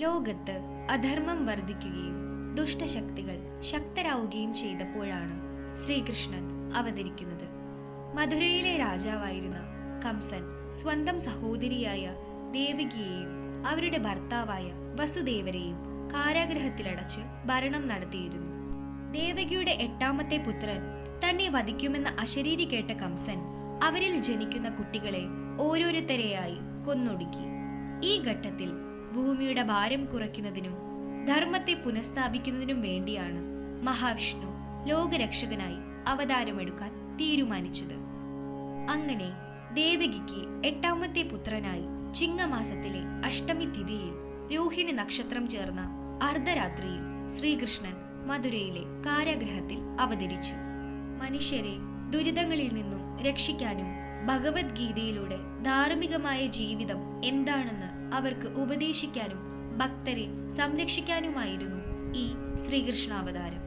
ലോകത്ത് അധർമ്മം വർദ്ധിക്കുകയും ദുഷ്ടശക്തികൾ ശക്തരാവുകയും ചെയ്തപ്പോഴാണ് ശ്രീകൃഷ്ണൻ അവതരിക്കുന്നത്. മധുരയിലെ രാജാവായിരുന്ന കംസൻ സ്വന്തം സഹോദരിയായ ദേവകിയെയും അവരുടെ ഭർത്താവായ വസുദേവരെയും കാരാഗൃഹത്തിലടച്ച് ഭരണം നടത്തിയിരുന്നു. ദേവകിയുടെ 8ാമത്തെ പുത്രൻ തന്നെ വധിക്കുമെന്ന അശരീരി കേട്ട കംസൻ അവരിൽ ജനിക്കുന്ന കുട്ടികളെ ഓരോരുത്തരെയായി കൊന്നൊടുക്കി. ഈ ഘട്ടത്തിൽ ഭൂമിയുടെ ഭാരം കുറയ്ക്കുന്നതിനും ധർമ്മത്തെ പുനഃസ്ഥാപിക്കുന്നതിനും വേണ്ടിയാണ് മഹാവിഷ്ണു ലോകരക്ഷകനായി അവതാരമെടുക്കാൻ തീരുമാനിച്ചത്. അങ്ങനെ ദേവകിക്ക് 8ാമത്തെ പുത്രനായി ചിങ്ങമാസത്തിലെ അഷ്ടമി തിഥിയിൽ രോഹിണി നക്ഷത്രം ചേർന്ന അർദ്ധരാത്രിയിൽ ശ്രീകൃഷ്ണൻ മധുരയിലെ കാരാഗൃഹത്തിൽ അവതരിച്ചു. മനുഷ്യരെ ദുരിതങ്ങളിൽ നിന്നും രക്ഷിക്കാനും ഭഗവത്ഗീതയിലൂടെ ധാർമ്മികമായ ജീവിതം എന്താണെന്ന് അവർക്ക് ഉപദേശിക്കാനും ഭക്തരെ സംരക്ഷിക്കാനുമായിരുന്നു ഈ ശ്രീകൃഷ്ണാവതാരം.